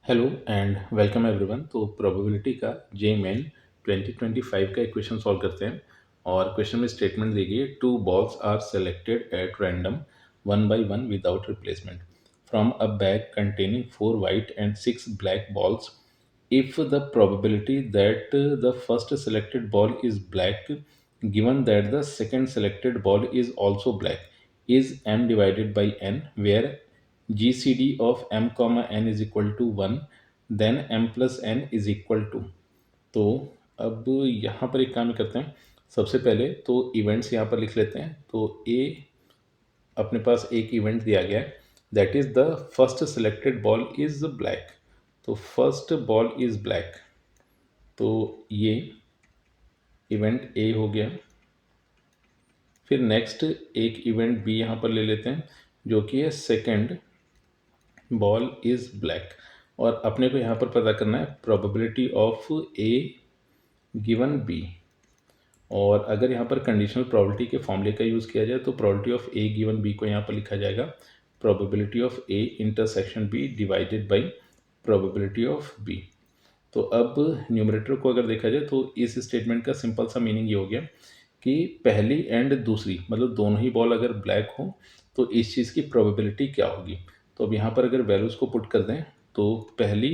Hello and welcome everyone. तो probability का जे main 2025 का इक्वेशन सॉल्व करते हैं। और क्वेश्चन में स्टेटमेंट दी गई है, two balls are selected at random one by one without replacement from a bag containing 4 white and 6 black balls. If the probability that the first selected ball is black, given that the second selected ball is also black, is m divided by n, where GCD of m comma n is equal to 1, then m plus n is equal to। तो अब यहाँ पर एक काम करते हैं। सबसे पहले तो इवेंट्स यहाँ पर लिख लेते हैं। तो ए अपने पास एक इवेंट दिया गया है, that is the first selected ball is black. तो फर्स्ट बॉल इज ब्लैक, तो ये इवेंट ए हो गया। फिर नेक्स्ट एक इवेंट बी यहाँ पर ले लेते हैं, जो कि है सेकंड बॉल इज ब्लैक। और अपने को यहाँ पर पता करना है probability of A given B. और अगर यहाँ पर कंडीशनल प्रोबेबिलिटी के फॉर्मूले का यूज़ किया जाए तो probability of A given B को यहाँ पर लिखा जाएगा probability of A intersection B divided by probability of B. तो अब न्यूमरेटर को अगर देखा जाए तो इस स्टेटमेंट का सिंपल सा मीनिंग ये हो गया कि पहली एंड दूसरी मतलब दोनों ही बॉल अगर ब्लैक हो तो इस चीज़ की प्रोबेबिलिटी क्या होगी। तो अब यहाँ पर अगर वैल्यूज़ को पुट कर दें तो पहली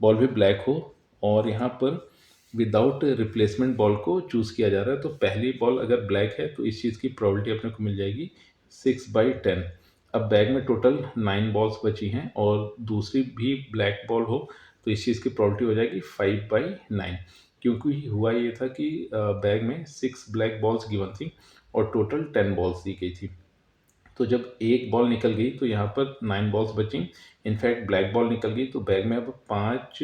बॉल भी ब्लैक हो और यहाँ पर विदाउट रिप्लेसमेंट बॉल को चूज़ किया जा रहा है, तो पहली बॉल अगर ब्लैक है तो इस चीज़ की प्रोबेबिलिटी अपने को मिल जाएगी 6/10। अब बैग में टोटल 9 बॉल्स बची हैं और दूसरी भी ब्लैक बॉल हो तो इस चीज़ की प्रोबेबिलिटी हो जाएगी 5/9, क्योंकि हुआ ये था कि बैग में 6 ब्लैक बॉल्स गिवन थी और टोटल 10 बॉल्स दी गई थी। तो जब एक बॉल निकल गई तो यहाँ पर 9 बॉल्स बची। इनफैक्ट ब्लैक बॉल निकल गई तो बैग में अब 5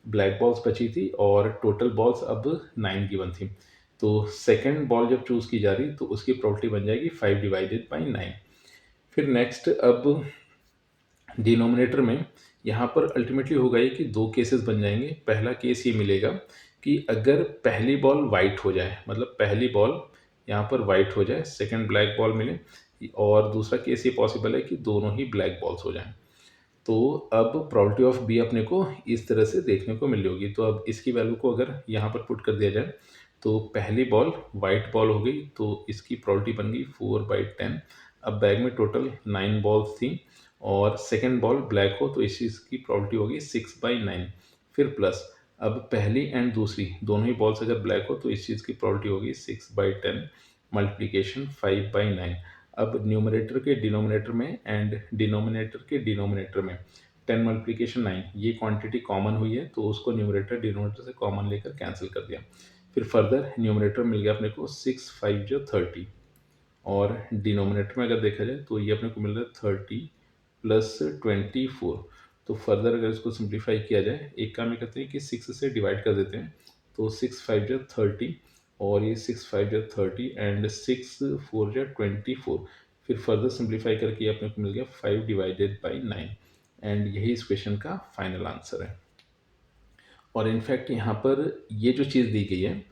ब्लैक बॉल्स बची थी और टोटल बॉल्स अब 9 गिवन थी। तो सेकंड बॉल जब चूज़ की जा रही तो उसकी प्रोबेबिलिटी बन जाएगी 5/9। फिर नेक्स्ट अब डिनोमिनेटर में यहाँ पर अल्टीमेटली होगा ये कि दो केसेस बन जाएंगे। पहला केस ये मिलेगा कि अगर पहली बॉल वाइट हो जाए, मतलब पहली बॉल यहाँ पर वाइट हो जाए, सेकंड ब्लैक बॉल मिले। और दूसरा केस ये पॉसिबल है कि दोनों ही ब्लैक बॉल्स हो जाएं। तो अब प्रोबेबिलिटी ऑफ बी अपने को इस तरह से देखने को मिल होगी। तो अब इसकी वैल्यू को अगर यहाँ पर पुट कर दिया जाए तो पहली बॉल वाइट बॉल हो गई तो इसकी प्रोबेबिलिटी बन गई 4/10। अब बैग में टोटल 9 बॉल्स थी और सेकंड बॉल ब्लैक हो तो इस चीज़ की प्रोबेबिलिटी होगी 6/9। फिर प्लस अब पहली एंड दूसरी दोनों ही बॉल्स अगर ब्लैक हो तो इस चीज़ की प्रोबेबिलिटी होगी 6/10 मल्टीप्लिकेशन 5/9। अब न्यूमरेटर के डिनोमिनेटर में एंड डिनोमिनेटर के डिनोमिनेटर में 10 मल्टीप्लिकेशन 9 ये क्वांटिटी कॉमन हुई है तो उसको न्यूमरेटर डिनोमिनेटर से कॉमन लेकर कैंसिल कर दिया। फिर फर्दर न्यूमरेटर मिल गया अपने को 6 5 जो 30 और डिनोमिनेटर में अगर देखा जाए तो ये अपने को मिल रहा है 30 प्लस 24। तो फर्दर अगर इसको सिंप्लीफाई किया जाए एक काम ये करते हैं कि 6 से डिवाइड कर देते हैं। तो 6 5 जो 30 और ये 6 5 जो 30 एंड 6 4 जो 24। फिर फर्दर सिंप्लीफाई करके ये अपने को मिल गया 5/9 एंड यही इस क्वेश्चन का फाइनल आंसर है। और इनफैक्ट यहाँ पर ये जो चीज़ दी गई है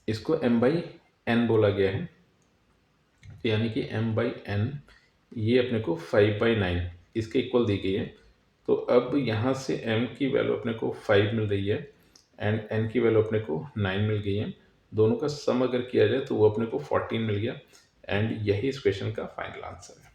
इसको m/n बोला गया है, तो यानी कि m/n ये अपने को 5/9 इसके इक्वल दी गई है। तो अब यहाँ से m की वैल्यू अपने को 5 मिल रही है एंड n की वैल्यू अपने को 9 मिल गई है। दोनों का सम अगर किया जाए तो वो अपने को 14 मिल गया एंड यही इस क्वेश्चन का फाइनल आंसर है।